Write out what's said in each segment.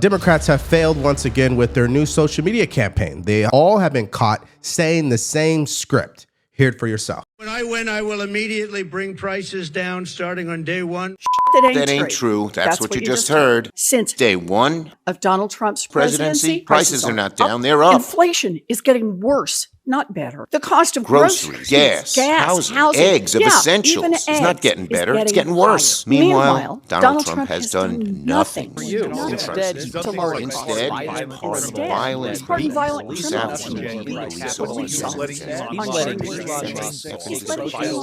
Democrats have failed once again with their new social media campaign. They all have been caught saying the same script. Hear it for yourself. When I win, I will immediately bring prices down starting on day one. That ain't true. That's what you just heard. Since day one of Donald Trump's presidency, prices are not down, they're up. Inflation is getting worse, not better. The cost of groceries, gas, housing, eggs, of essentials. It's not getting better, it's getting worse. Meanwhile, Donald Trump has done nothing. For you. Instead, he's part of violent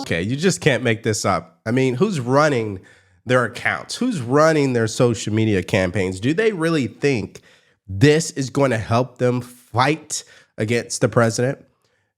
Okay, you just can't make this up. I mean, who's running their accounts? Who's running their social media campaigns? Do they really think this is going to help them fight against the president?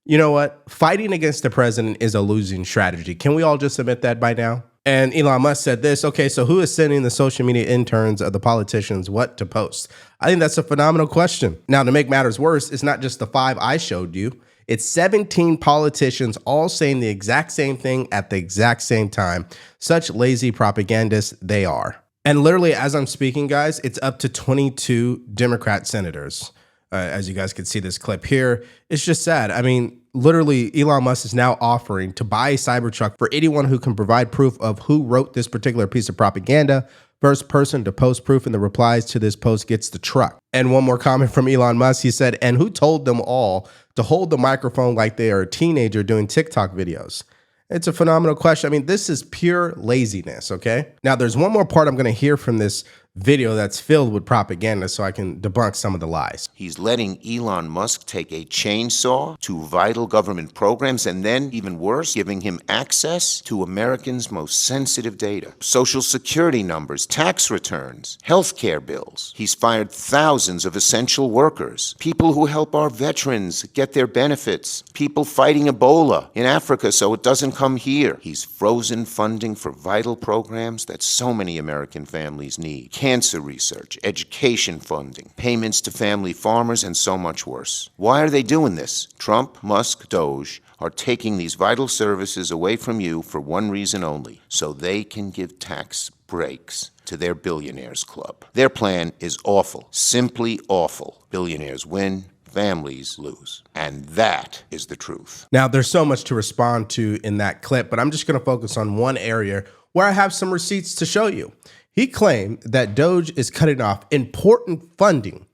You know what? Fighting against the president is a losing strategy. Can we all just admit that by now? And Elon Musk said this. Okay, so who is sending the social media interns of the politicians what to post? I think that's a phenomenal question. Now, to make matters worse, it's not just the 5 I showed you. It's 17 politicians all saying the exact same thing at the exact same time. Such lazy propagandists they are. And literally, as I'm speaking, guys, it's up to 22 Democrat senators. As you guys can see this clip here, it's just sad. I mean, literally, Elon Musk is now offering to buy a Cybertruck for anyone who can provide proof of who wrote this particular piece of propaganda. First person to post proof in the replies to this post gets the truck. And one more comment from Elon Musk. He said, and who told them all to hold the microphone like they are a teenager doing TikTok videos? It's a phenomenal question. I mean, this is pure laziness, okay? Now, there's one more part I'm going to hear from this video that's filled with propaganda so I can debunk some of the lies. He's letting Elon Musk take a chainsaw to vital government programs and then, even worse, giving him access to Americans' most sensitive data. Social security numbers, tax returns, healthcare bills. He's fired thousands of essential workers, people who help our veterans get their benefits, people fighting Ebola in Africa so it doesn't come here. He's frozen funding for vital programs that so many American families need. Cancer research, education funding, payments to family farmers, and so much worse. Why are they doing this? Trump, Musk, Doge are taking these vital services away from you for one reason only, so they can give tax breaks to their billionaires club. Their plan is awful, simply awful. Billionaires win, families lose. And that is the truth. Now, there's so much to respond to in that clip, but I'm just going to focus on one area where I have some receipts to show you. He claimed that Doge is cutting off important funding.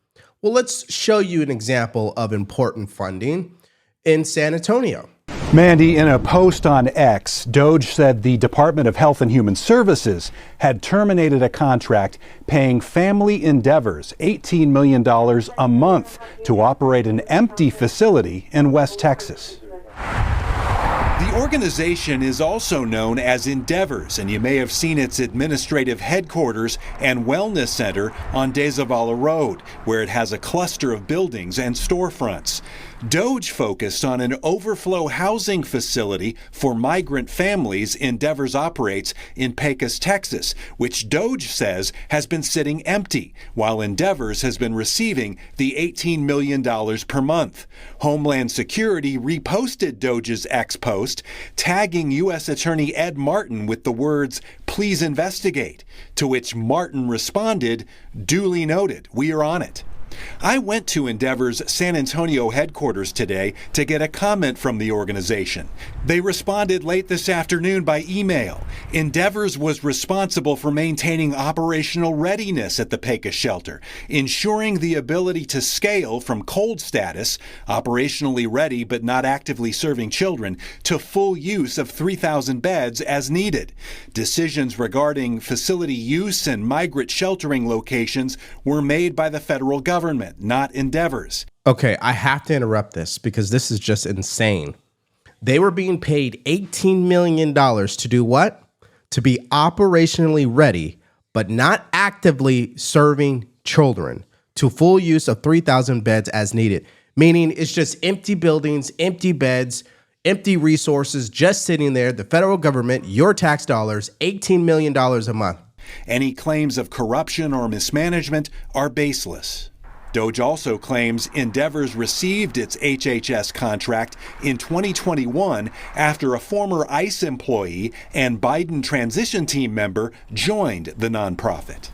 Well, let's show you an example of important funding in San Antonio. Mandy, in a post on X, Doge said the Department of Health and Human Services had terminated a contract paying Family Endeavors $18 million a month to operate an empty facility in West Texas. The organization is also known as Endeavors, and you may have seen its administrative headquarters and wellness center on De Zavala Road, where it has a cluster of buildings and storefronts. Doge focused on an overflow housing facility for migrant families Endeavors operates in Pecos, Texas, which Doge says has been sitting empty, while Endeavors has been receiving the $18 million per month. Homeland Security reposted Doge's X post, tagging U.S. Attorney Ed Martin with the words, "Please investigate," to which Martin responded, "Duly noted, we are on it." I went to Endeavor's San Antonio headquarters today to get a comment from the organization. They responded late this afternoon by email. Endeavors was responsible for maintaining operational readiness at the Pecos shelter, ensuring the ability to scale from cold status, operationally ready but not actively serving children, to full use of 3,000 beds as needed. Decisions regarding facility use and migrant sheltering locations were made by the federal government, not Endeavors. Okay, I have to interrupt this because this is just insane. They were being paid $18 million to do what? To be operationally ready, but not actively serving children, to full use of 3,000 beds as needed. Meaning it's just empty buildings, empty beds, empty resources just sitting there. The federal government, your tax dollars, $18 million a month. Any claims of corruption or mismanagement are baseless. Doge also claims Endeavors received its HHS contract in 2021 after a former ICE employee and Biden transition team member joined the nonprofit.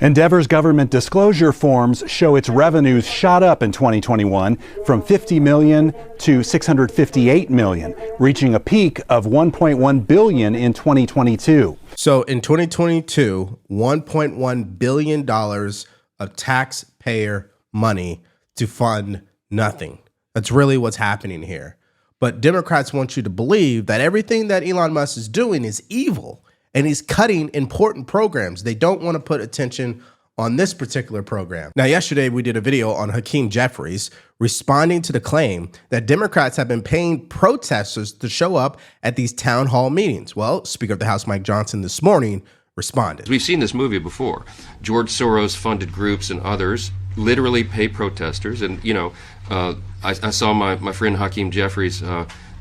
Endeavor's government disclosure forms show its revenues shot up in 2021 from $50 million to $658 million, reaching a peak of $1.1 billion in 2022. So in 2022, $1.1 billion of taxpayer money to fund nothing. That's really what's happening here. But Democrats want you to believe that everything that Elon Musk is doing is evil, and he's cutting important programs. They don't want to put attention on this particular program. Now, yesterday we did a video on Hakeem Jeffries responding to the claim that Democrats have been paying protesters to show up at these town hall meetings. Well, Speaker of the House Mike Johnson this morning responded. We've seen this movie before. George Soros funded groups and others literally pay protesters. And, you know, I saw my friend Hakeem Jeffries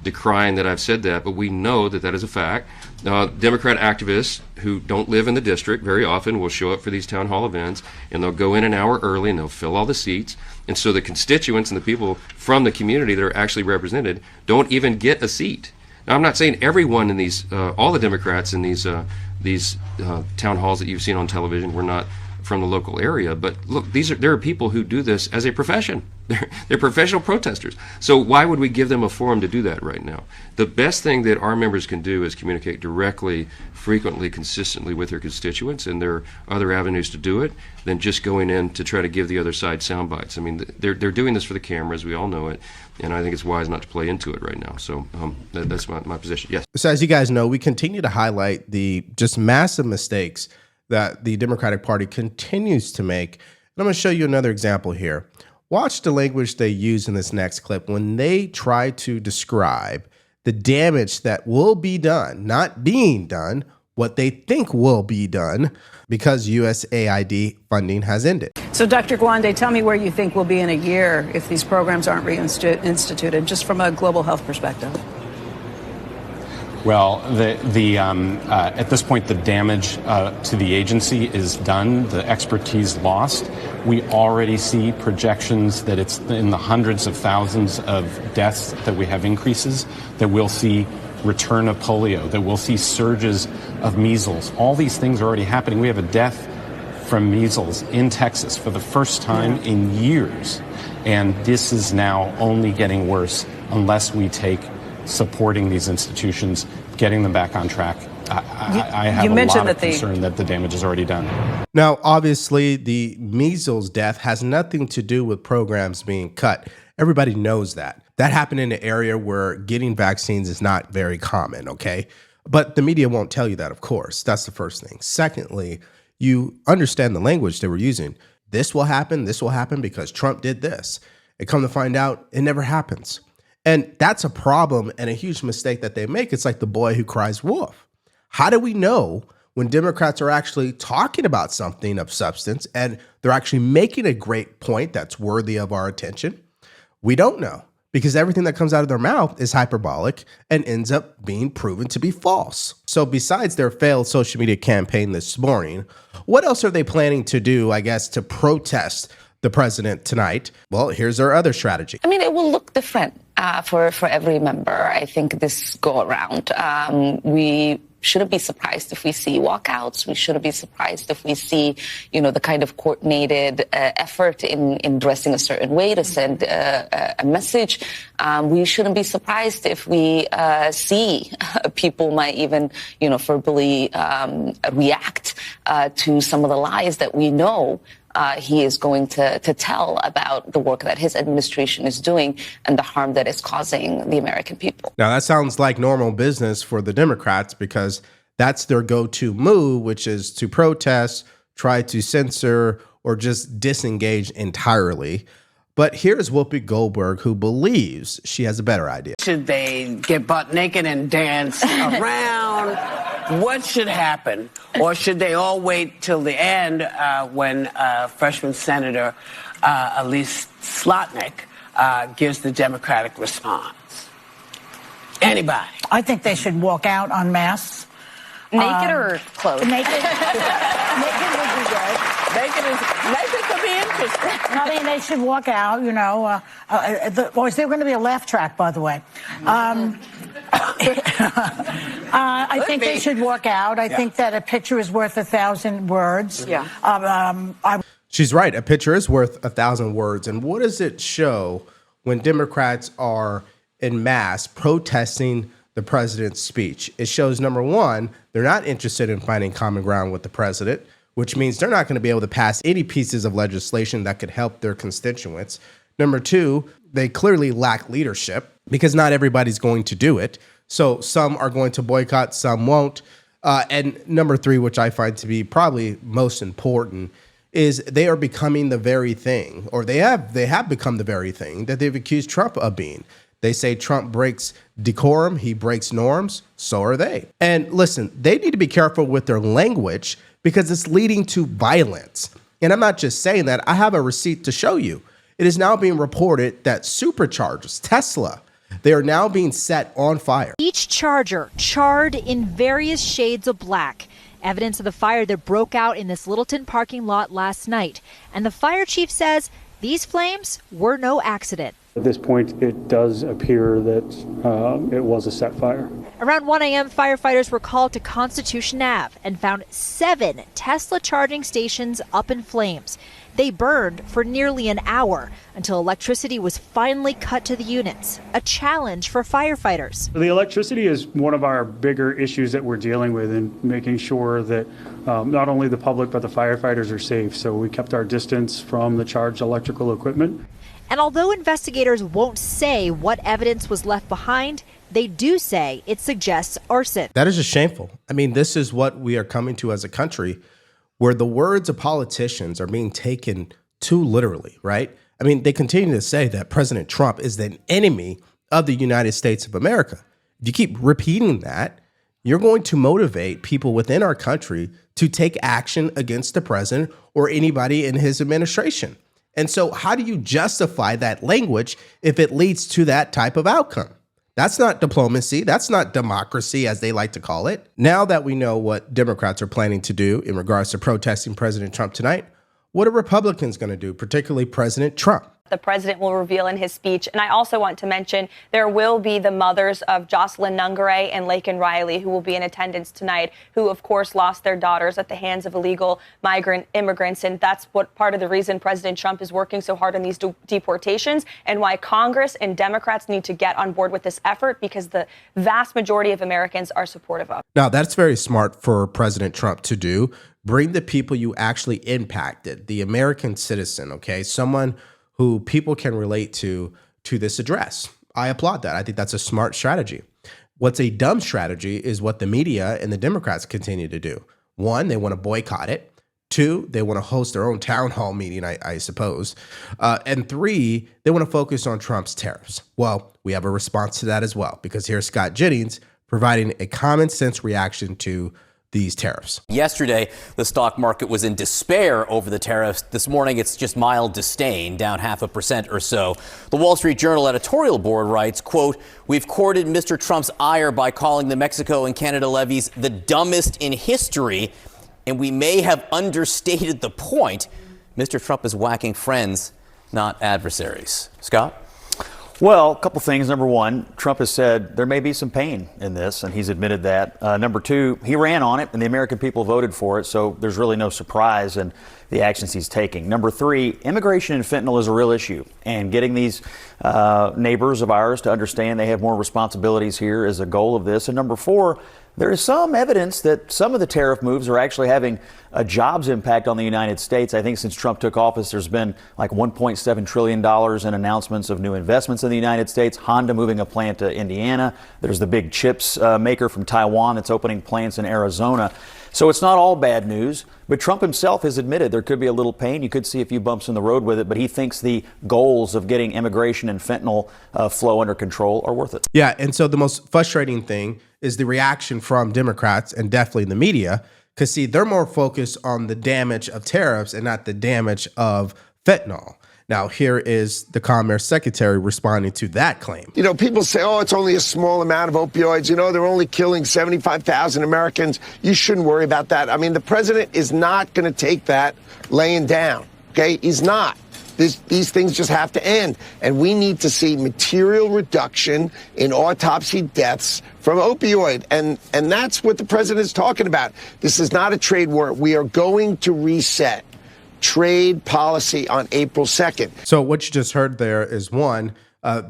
decrying that I've said that, but we know that that is a fact. Democrat activists who don't live in the district very often will show up for these town hall events, and they'll go in an hour early and they'll fill all the seats. And so the constituents and the people from the community that are actually represented don't even get a seat. Now, I'm not saying everyone in these, all the Democrats in these town halls that you've seen on television were not from the local area, but look, there are people who do this as a profession. They're professional protesters. So why would we give them a forum to do that right now? The best thing that our members can do is communicate directly, frequently, consistently with their constituents, and there are other avenues to do it than just going in to try to give the other side sound bites. I mean, they're doing this for the cameras, we all know it, and I think it's wise not to play into it right now. So that's my position, yes. So as you guys know, we continue to highlight the just massive mistakes that the Democratic Party continues to make. And I'm going to show you another example here. Watch the language they use in this next clip when they try to describe the damage that will be done, not being done, what they think will be done because USAID funding has ended. So, Dr. Gwande, tell me where you think we'll be in a year if these programs aren't reinstituted, just from a global health perspective. Well, at this point, the damage to the agency is done, the expertise lost. We already see projections that it's in the hundreds of thousands of deaths that we have increases, that we'll see return of polio, that we'll see surges of measles. All these things are already happening. We have a death from measles in Texas for the first time in years. And this is now only getting worse unless we take supporting these institutions, getting them back on track. I have a lot of concern that the damage is already done. Now, obviously, the measles death has nothing to do with programs being cut. Everybody knows that. That happened in an area where getting vaccines is not very common, okay? But the media won't tell you that, of course. That's the first thing. Secondly, you understand the language they were using. This will happen because Trump did this. And come to find out, it never happens. And that's a problem and a huge mistake that they make. It's like the boy who cries wolf. How do we know when Democrats are actually talking about something of substance and they're actually making a great point that's worthy of our attention? We don't know, because everything that comes out of their mouth is hyperbolic and ends up being proven to be false. So besides their failed social media campaign this morning, what else are they planning to do, I guess, to protest the president tonight? Well, here's our other strategy. I mean, it will look different for every member, I think, this go around. We shouldn't be surprised if we see walkouts. We shouldn't be surprised if we see, the kind of coordinated effort in dressing a certain way to send a message. We shouldn't be surprised if we see people might even, verbally react to some of the lies that we know he is going to tell about the work that his administration is doing and the harm that it's causing the American people. Now, that sounds like normal business for the Democrats because that's their go-to move, which is to protest, try to censor, or just disengage entirely. But here's Whoopi Goldberg, who believes she has a better idea. Should they get butt naked and dance around? What should happen? Or should they all wait till the end when freshman Senator Elise Slotnick gives the Democratic response? Anybody? I think they should walk out en masse. Naked or clothed? Naked. Naked would be good. Naked could be interesting. I mean, they should walk out, or is there going to be a laugh track, by the way? I think they should walk out. I think that a picture is worth 1,000 words. Yeah. She's right. A picture is worth 1,000 words. And what does it show when Democrats are en masse protesting the president's speech? It shows, number one, they're not interested in finding common ground with the president, which means they're not going to be able to pass any pieces of legislation that could help their constituents. Number two, they clearly lack leadership because not everybody's going to do it. So some are going to boycott, some won't. And number three, which I find to be probably most important, is they are becoming the very thing, or they have become the very thing that they've accused Trump of being. They say Trump breaks decorum, he breaks norms, so are they. And listen, they need to be careful with their language because it's leading to violence. And I'm not just saying that, I have a receipt to show you. It is now being reported that superchargers, Tesla, they are now being set on fire. Each charger charred in various shades of black. Evidence of the fire that broke out in this Littleton parking lot last night. And the fire chief says these flames were no accident. At this point, it does appear that it was a set fire. Around 1 a.m., firefighters were called to Constitution Ave and found 7 Tesla charging stations up in flames. They burned for nearly an hour until electricity was finally cut to the units, a challenge for firefighters. The electricity is one of our bigger issues that we're dealing with in making sure that not only the public but the firefighters are safe. So we kept our distance from the charged electrical equipment. And although investigators won't say what evidence was left behind, they do say it suggests arson. That is just shameful. I mean, this is what we are coming to as a country, where the words of politicians are being taken too literally, right? I mean, they continue to say that President Trump is the enemy of the United States of America. If you keep repeating that, you're going to motivate people within our country to take action against the president or anybody in his administration. And so how do you justify that language if it leads to that type of outcome? That's not diplomacy. That's not democracy, as they like to call it. Now that we know what Democrats are planning to do in regards to protesting President Trump tonight, what are Republicans going to do, particularly President Trump? The president will reveal in his speech. And I also want to mention there will be the mothers of Jocelyn Nungare and Laken Riley, who will be in attendance tonight, who, of course, lost their daughters at the hands of illegal migrant immigrants. And that's what part of the reason President Trump is working so hard on these deportations and why Congress and Democrats need to get on board with this effort, because the vast majority of Americans are supportive of it. Now, that's very smart for President Trump to do. Bring the people you actually impacted, the American citizen, okay? Someone who people can relate to this address. I applaud that. I think that's a smart strategy. What's a dumb strategy is what the media and the Democrats continue to do. One, they want to boycott it. Two, they want to host their own town hall meeting, I suppose. And three, they want to focus on Trump's tariffs. Well, we have a response to that as well, because here's Scott Jennings providing a common sense reaction to these tariffs. Yesterday, the stock market was in despair over the tariffs. This morning, it's just mild disdain, down 0.5% or so. The Wall Street Journal editorial board writes, quote, "We've courted Mr. Trump's ire by calling the Mexico and Canada levies the dumbest in history, and we may have understated the point. Mr. Trump is whacking friends, not adversaries." Scott? Well, a couple things. Number one, Trump has said there may be some pain in this, and he's admitted that. Number two, he ran on it, and the American people voted for it, so there's really no surprise in the actions he's taking. Number three, immigration and fentanyl is a real issue, and getting these neighbors of ours to understand they have more responsibilities here is a goal of this. And number four, there is some evidence that some of the tariff moves are actually having a jobs impact on the United States. I think since Trump took office, there's been like $1.7 trillion in announcements of new investments in the United States. Honda moving a plant to Indiana. There's the big chips maker from Taiwan that's opening plants in Arizona. So it's not all bad news, but Trump himself has admitted there could be a little pain. You could see a few bumps in the road with it, but he thinks the goals of getting immigration and fentanyl flow under control are worth it. Yeah, and so the most frustrating thing is the reaction from Democrats and definitely the media, because, see, they're more focused on the damage of tariffs and not the damage of fentanyl. Now, here is the Commerce Secretary responding to that claim. You know, people say, oh, it's only a small amount of opioids. You know, they're only killing 75,000 Americans. You shouldn't worry about that. I mean, the president is not going to take that laying down, okay? He's not. These things just have to end. And we need to see material reduction in autopsy deaths from opioid. And that's what the president is talking about. This is not a trade war. We are going to reset trade policy on April 2nd. So what you just heard there is one,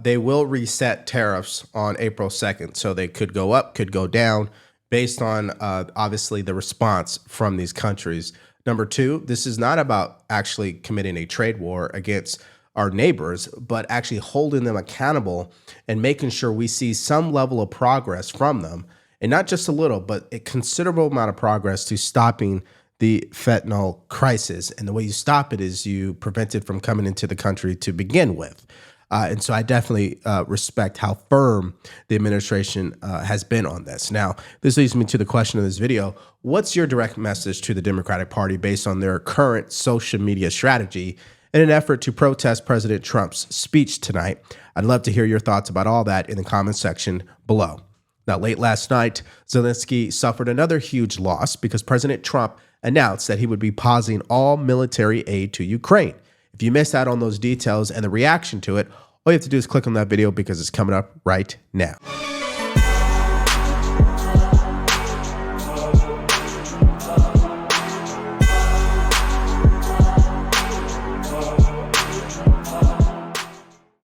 they will reset tariffs on April 2nd. So they could go up, could go down based on obviously the response from these countries. Number two, this is not about actually committing a trade war against our neighbors, but actually holding them accountable and making sure we see some level of progress from them. And not just a little, but a considerable amount of progress to stopping the fentanyl crisis. And the way you stop it is you prevent it from coming into the country to begin with. And so I definitely respect how firm the administration has been on this. Now, this leads me to the question of this video. What's your direct message to the Democratic Party based on their current social media strategy in an effort to protest President Trump's speech tonight? I'd love to hear your thoughts about all that in the comments section below. Now, late last night, Zelenskyy suffered another huge loss because President Trump announced that he would be pausing all military aid to Ukraine. If you missed out on those details and the reaction to it, all you have to do is click on that video because it's coming up right now.